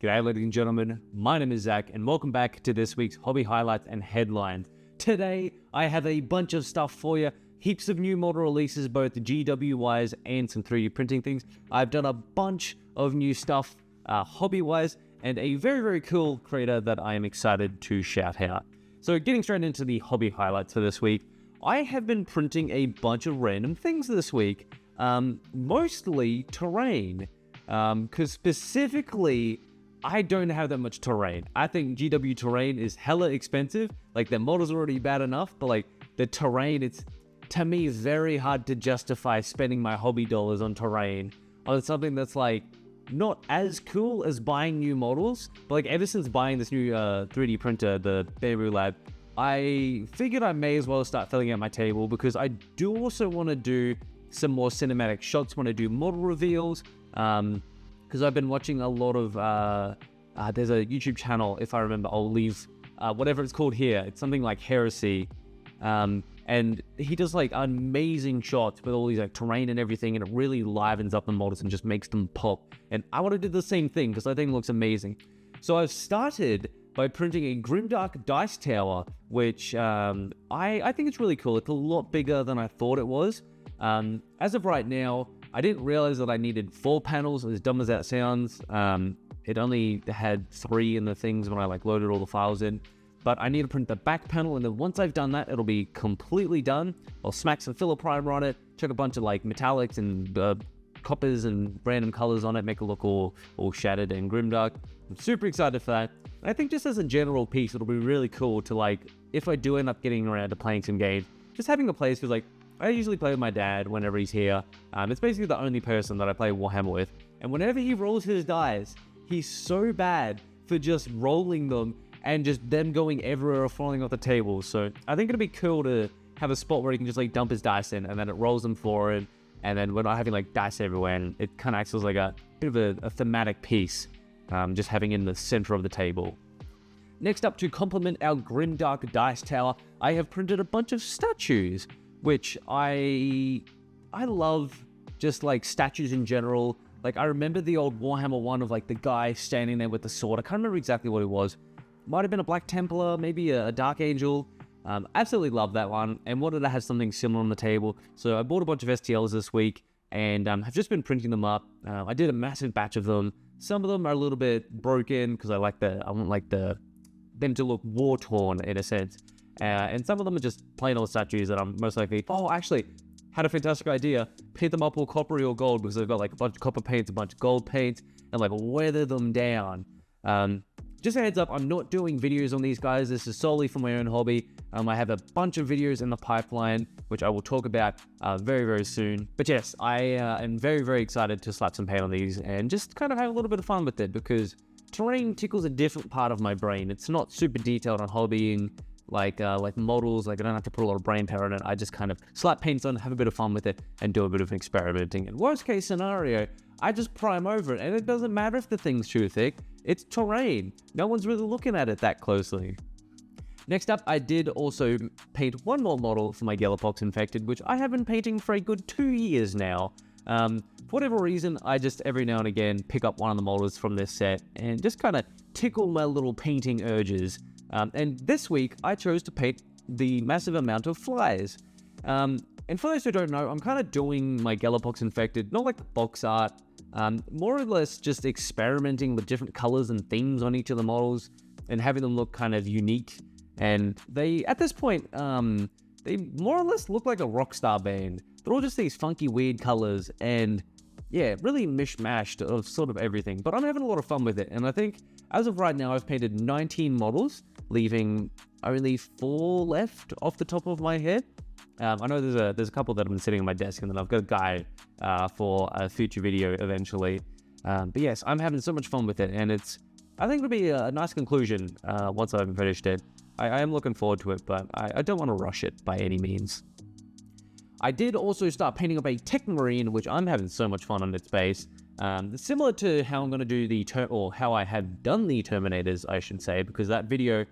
G'day ladies and gentlemen, my name is Zach and welcome back to this week's Hobby Highlights and Headlines. Today, I have a bunch of stuff for you, heaps of new model releases, both GW-wise and some 3D printing things. I've done a bunch of new stuff hobby-wise and a very cool creator that I am excited to shout out. So getting straight into the hobby highlights for this week, I have been printing a bunch of random things this week, mostly terrain, because specifically, I don't have that much terrain. I think GW terrain is hella expensive. Like, the model's already bad enough, but like the terrain, it's, to me, very hard to justify spending my hobby dollars on terrain on something that's like not as cool as buying new models. But like, ever since buying this new 3D printer, the Bamboo Lab, I figured I may as well start filling out my table, because I do also want to do some more cinematic shots when I do model reveals. Because I've been watching a lot of, there's a YouTube channel, if I remember, I'll leave whatever it's called here. It's something like Heresy. And he does like amazing shots with all these like terrain and everything, and it really livens up the models and just makes them pop. And I want to do the same thing because I think it looks amazing. So I've started by printing a Grimdark dice tower, which I think it's really cool. It's a lot bigger than I thought it was. As of right now, I didn't realize that I needed 4 panels, as dumb as that sounds. It only had 3 in the things when I like loaded all the files in. But I need to print the back panel, and then once I've done that, it'll be completely done. I'll smack some filler primer on it, chuck a bunch of like metallics and coppers and random colors on it, make it look all shattered and grimdark. I'm super excited for that. And I think just as a general piece, it'll be really cool to like, if I do end up getting around to playing some games, just having a place, because like, I usually play with my dad whenever he's here. It's basically the only person that I play Warhammer with. And whenever he rolls his dice, he's so bad for just rolling them and just them going everywhere or falling off the table. So I think it'd be cool to have a spot where he can just like dump his dice in, and then it rolls them forward. And then we're not having like dice everywhere, and it kind of acts as like a bit of a thematic piece, just having it in the center of the table. Next up, to complement our Grimdark dice tower, I have printed a bunch of statues, which I love, just like statues in general. Like, I remember the old Warhammer one of like the guy standing there with the sword. I can't remember exactly what it was. Might have been a Black Templar, maybe a Dark Angel. Absolutely love that one, and wanted to have something similar on the table. So I bought a bunch of STLs this week, and have just been printing them up. I did a massive batch of them. Some of them are a little bit broken because I want them to look war-torn in a sense. And some of them are just plain old statues that I'm most likely... Oh, actually, had a fantastic idea. Paint them up all coppery or gold, because they've got like a bunch of copper paints, a bunch of gold paints, and like weather them down. Just a heads up, I'm not doing videos on these guys. This is solely for my own hobby. I have a bunch of videos in the pipeline, which I will talk about very soon. But yes, I am very excited to slap some paint on these and just kind of have a little bit of fun with it, because terrain tickles a different part of my brain. It's not super detailed on hobbying like models. Like, I don't have to put a lot of brain power in it. I just kind of slap paints on, have a bit of fun with it, and do a bit of experimenting. And worst case scenario, I just prime over it, and it doesn't matter if the thing's too thick. It's terrain. No one's really looking at it that closely. Next up, I did also paint one more model for my Gellerpox Infected, which I have been painting for a good 2 years now. For whatever reason, I just every now and again pick up one of the models from this set and just kind of tickle my little painting urges. And this week, I chose to paint the massive amount of flies. And for those who don't know, I'm kind of doing my Gellerpox Infected, not like the box art, more or less just experimenting with different colors and themes on each of the models and having them look kind of unique. And they, at this point, they more or less look like a rock star band. They're all just these funky, weird colors, and yeah, really mishmashed of sort of everything. But I'm having a lot of fun with it, and I think as of right now, I've painted 19 models, leaving only 4 left off the top of my head. I know there's a couple that have been sitting on my desk, and then I've got a guide for a future video eventually. But yes, I'm having so much fun with it, and I think it'll be a nice conclusion once I've finished it. I am looking forward to it, but I don't want to rush it by any means. I did also start painting up a Techmarine, which I'm having so much fun on its base. Similar to how I'm going to do how I had done the Terminators, I should say, because that video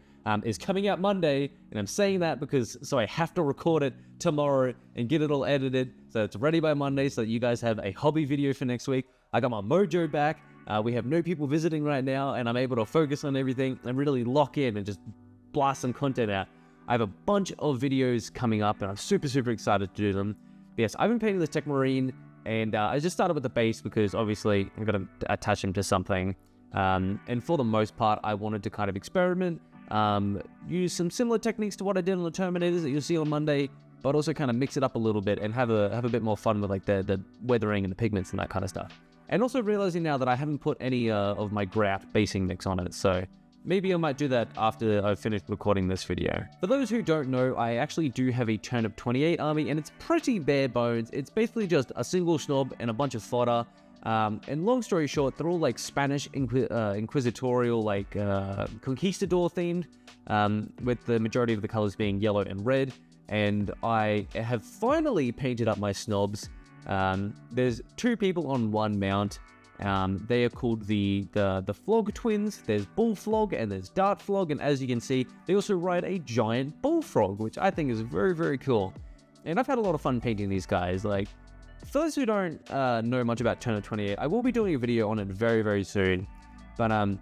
is coming out Monday, and I'm saying that so I have to record it tomorrow and get it all edited so it's ready by Monday, so that you guys have a hobby video for next week. I got my mojo back, We have no people visiting right now, and I'm able to focus on everything and really lock in and just blast some content out. I have a bunch of videos coming up, and I'm super, super excited to do them. But yes, I've been painting this Techmarine, and I just started with the base because obviously I'm going to attach him to something. And for the most part, I wanted to kind of experiment, use some similar techniques to what I did on the Terminators that you'll see on Monday, but also kind of mix it up a little bit and have a bit more fun with like the weathering and the pigments and that kind of stuff. And also realizing now that I haven't put any of my grout basing mix on it, so maybe I might do that after I've finished recording this video. For those who don't know, I actually do have a Turnip28 army, and it's pretty bare bones. It's basically just a single snob and a bunch of fodder. And long story short, they're all like Spanish inquisitorial, like conquistador themed, with the majority of the colors being yellow and red. And I have finally painted up my snobs. There's 2 people on one mount. They are called the Flog twins. There's Bullflog and there's Dartflog, and as you can see, they also ride a giant bullfrog, which I think is very, very cool. And I've had a lot of fun painting these guys. Like, for those who don't know much about Turnip28, I will be doing a video on it very, very soon. But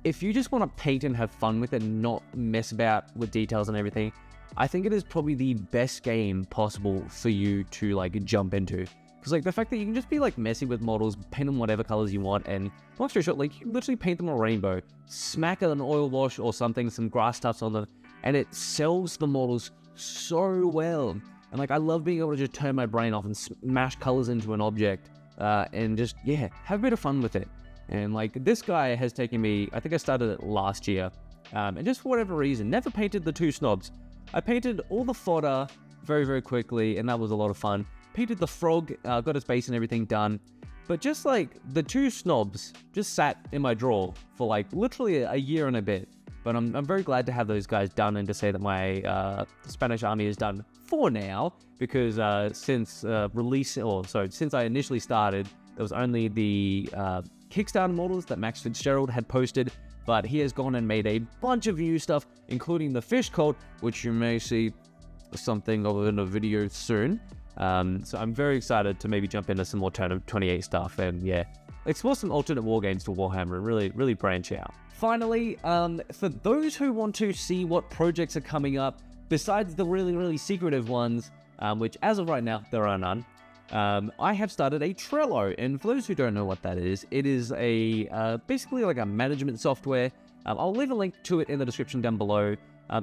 if you just want to paint and have fun with it and not mess about with details and everything, I think it is probably the best game possible for you to like jump into. Because like the fact that you can just be like messy with models, paint them whatever colors you want, and long story short, like you can literally paint them a rainbow, smack an oil wash or something, some grass tufts on them, and it sells the models so well. And like I love being able to just turn my brain off and smash colors into an object, and just, yeah, have a bit of fun with it. And like this guy has taken me, I think I started it last year, and just for whatever reason, never painted the 2 snobs. I painted all the fodder very, very quickly, and that was a lot of fun. Painted the frog, got its base and everything done. But just like the 2 snobs just sat in my drawer for like literally a year and a bit. But I'm very glad to have those guys done and to say that my Spanish army is done for now. Because since since I initially started, there was only the Kickstarter models that Max Fitzgerald had posted. But he has gone and made a bunch of new stuff, including the fish cult, which you may see something of in a video soon. So I'm very excited to maybe jump into some more Turnip28 stuff and yeah, explore some alternate war games to Warhammer and really branch out. Finally, for those who want to see what projects are coming up, besides the really secretive ones, which as of right now, there are none, I have started a Trello, and for those who don't know what that is, it is a basically like a management software. I'll leave a link to it in the description down below.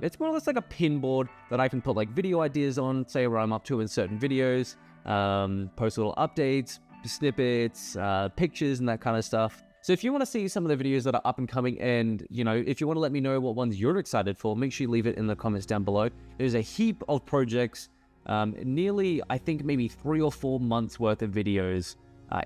It's more or less like a pin board that I can put like video ideas on, say where I'm up to in certain videos, post little updates, snippets, pictures and that kind of stuff. So if you want to see some of the videos that are up and coming, and you know, if you want to let me know what ones you're excited for, make sure you leave it in the comments down below. There's a heap of projects, nearly I think maybe 3 or 4 months worth of videos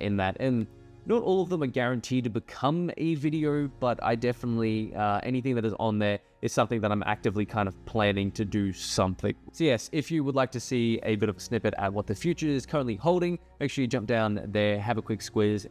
in that, and not all of them are guaranteed to become a video, but I definitely, anything that is on there is something that I'm actively kind of planning to do something. So yes, if you would like to see a bit of a snippet at what the future is currently holding, make sure you jump down there, have a quick squiz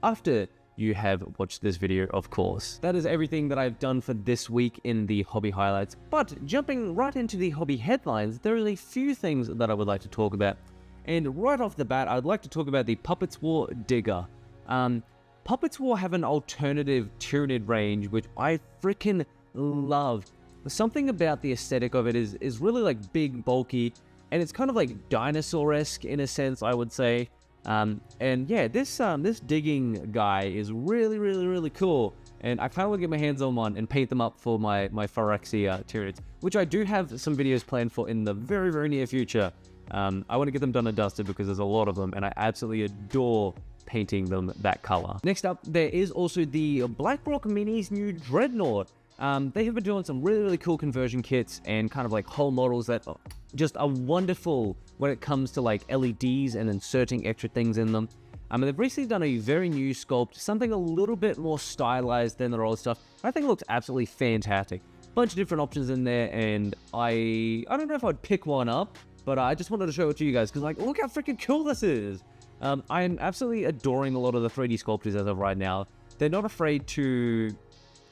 after you have watched this video, of course. That is everything that I've done for this week in the hobby highlights, but jumping right into the hobby headlines, there are a few things that I would like to talk about. And right off the bat, I'd like to talk about the Puppetswar Digger. Puppetswar have an alternative Tyranid range, which I freaking love. Something about the aesthetic of it is really like big, bulky, and it's kind of like dinosaur-esque in a sense, I would say. And yeah, this digging guy is really cool, and I kind of want to get my hands on one and paint them up for my Phyrexia Tyranids, which I do have some videos planned for in the very near future. I want to get them done and dusted because there's a lot of them, and I absolutely adore painting them that color. Next up, there is also the Blackrock Minis new Dreadnought. They have been doing some really cool conversion kits and kind of like whole models that just are wonderful when it comes to like LEDs and inserting extra things in them. And they've recently done a very new sculpt, something a little bit more stylized than their old stuff. I think it looks absolutely fantastic. Bunch of different options in there, and I don't know if I'd pick one up, but I just wanted to show it to you guys because like, look how freaking cool this is. I am absolutely adoring a lot of the 3D sculptors as of right now. They're not afraid to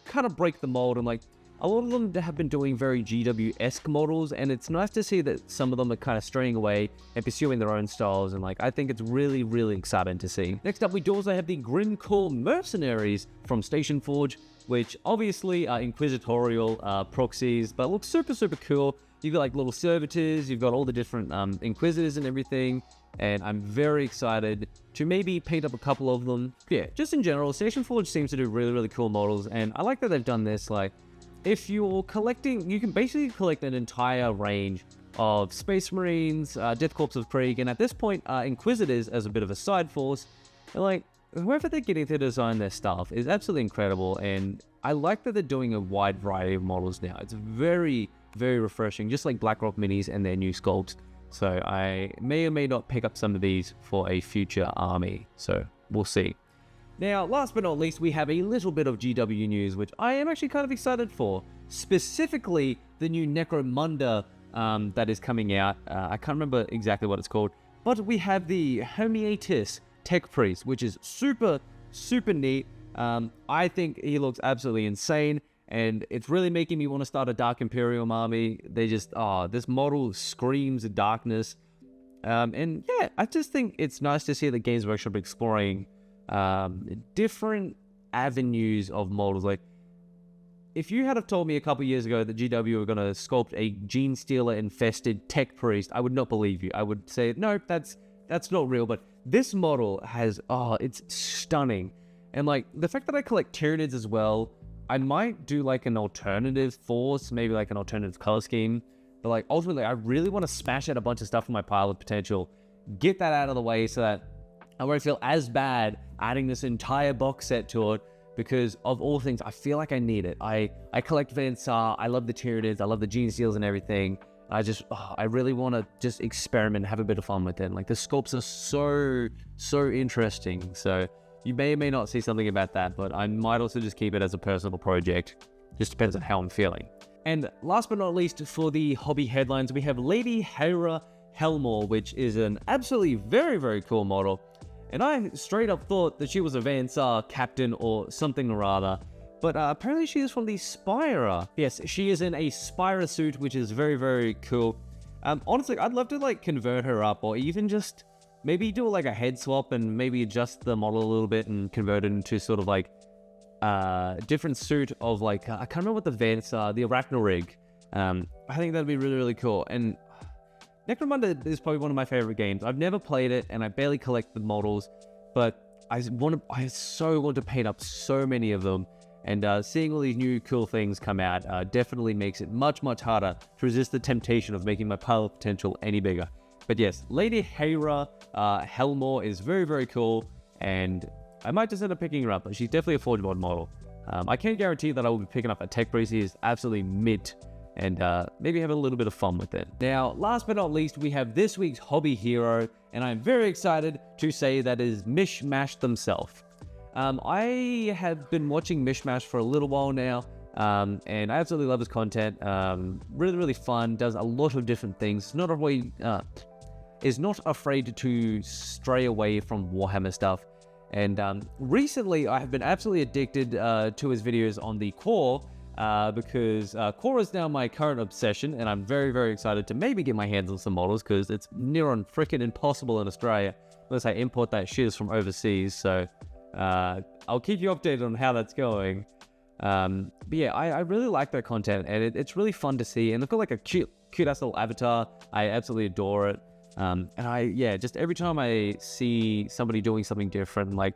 kind of break the mold and like, a lot of them have been doing very GW-esque models, and it's nice to see that some of them are kind of straying away and pursuing their own styles, and like I think it's really, really exciting to see. Next up, we do also have the Grimcorp Mercenaries from Stationforge, which obviously are inquisitorial proxies, but looks super, super cool. You've got like little servitors, you've got all the different inquisitors and everything, and I'm very excited to maybe paint up a couple of them. Yeah, just in general, Stationforge seems to do really, really cool models, and I like that they've done this. Like, if you're collecting, you can basically collect an entire range of Space Marines, Death Corps of Krieg, and at this point, Inquisitors as a bit of a side force. And like, whoever they're getting to design their stuff is absolutely incredible, and I like that they're doing a wide variety of models now. It's very, very refreshing, just like Blackrock minis and their new sculpts. So I may or may not pick up some of these for a future army, so we'll see. Now, last but not least, we have a little bit of GW news, which I am actually kind of excited for. Specifically, the new Necromunda that is coming out. I can't remember exactly what it's called, but we have the Homeatus Tech Priest, which is super, super neat. I think he looks absolutely insane, and it's really making me want to start a Dark Imperium army. They just, this model screams darkness. And yeah, I just think it's nice to see the Games Workshop exploring different avenues of models. Like, if you had have told me a couple years ago that GW were going to sculpt a Gene Stealer infested Tech Priest, I would not believe you. I would say, no, that's not real. But this model has, it's stunning. And like, the fact that I collect Tyranids as well, I might do like an alternative force, maybe like an alternative color scheme. But like, ultimately, I really want to smash out a bunch of stuff in my pile of potential, get that out of the way so that I won't feel as bad adding this entire box set to it, because of all things, I feel like I need it. I collect Vansar, I love the Tyranids, I love the Gene Steals and everything. I really want to just experiment and have a bit of fun with it. And like, the sculpts are so interesting. So you may or may not see something about that, but I might also just keep it as a personal project. Just depends on how I'm feeling. And last but not least, for the hobby headlines, we have Lady Hera Helmore, which is an absolutely very, very cool model. And I straight up thought that she was a Vansar captain or something or other. But apparently she is from the Spira. Yes, she is in a Spira suit, which is very, very cool. Honestly, I'd love to like convert her up, or even just maybe do like a head swap and maybe adjust the model a little bit and convert it into sort of like different suit of like, I can't remember what the Vans are, the Arachnorig. I think that'd be really, really cool. And Necromunda is probably one of my favorite games. I've never played it, and I barely collect the models, but I so want to paint up so many of them. And seeing all these new cool things come out definitely makes it much, much harder to resist the temptation of making my pile of potential any bigger. But yes, Lady Hera Helmore is very, very cool, and I might just end up picking her up, but she's definitely a Forge Mod model. I can't guarantee that I will be picking up a Tech Priest. He is absolutely mint, and maybe have a little bit of fun with it. Now, last but not least, we have this week's hobby hero, and I'm very excited to say that is Mish Mash themselves. I have been watching Mish Mash for a little while now, and I absolutely love his content. Really, really fun, does a lot of different things, is not afraid to stray away from Warhammer stuff. And recently, I have been absolutely addicted to his videos on the core, because core is now my current obsession, and I'm very, very excited to maybe get my hands on some models, because it's near on freaking impossible in Australia unless I import that shit from overseas. So I'll keep you updated on how that's going. But yeah, I really like their content, and it's really fun to see, and they've got like a cute ass little avatar. I absolutely adore it. And just every time I see somebody doing something different, like,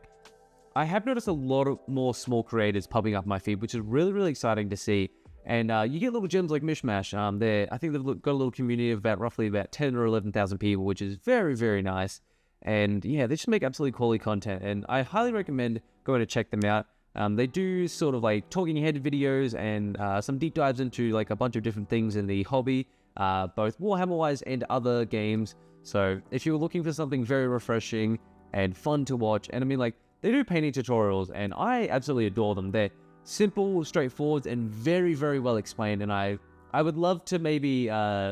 I have noticed a lot more small creators popping up my feed, which is really, really exciting to see. And you get little gems like Mish Mash. I think they've got a little community of roughly 10 or 11,000 people, which is very, very nice. And yeah, they just make absolutely quality content, and I highly recommend going to check them out. They do sort of like talking head videos and some deep dives into like a bunch of different things in the hobby, both Warhammer-wise and other games. So if you're looking for something very refreshing and fun to watch, and I mean, like, they do painting tutorials, and I absolutely adore them. They're simple, straightforward, and very, very well explained, and I would love to maybe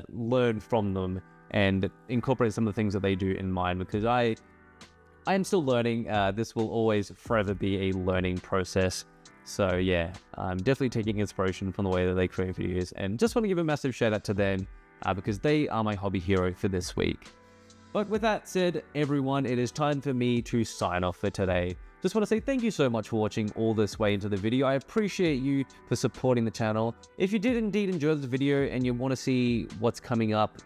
learn from them and incorporate some of the things that they do in mine, because I am still learning. This will always forever be a learning process. So yeah, I'm definitely taking inspiration from the way that they create videos, and just want to give a massive shout out to them because they are my hobby hero for this week. But with that said, everyone, it is time for me to sign off for today. Just want to say thank you so much for watching all this way into the video. I appreciate you for supporting the channel. If you did indeed enjoy this video and you want to see what's coming up,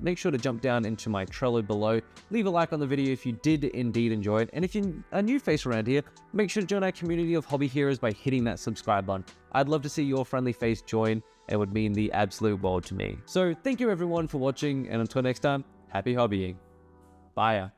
make sure to jump down into my Trello below. Leave a like on the video if you did indeed enjoy it. And if you're a new face around here, make sure to join our community of hobby heroes by hitting that subscribe button. I'd love to see your friendly face join. It would mean the absolute world to me. So thank you everyone for watching, and until next time, happy hobbying. Bye.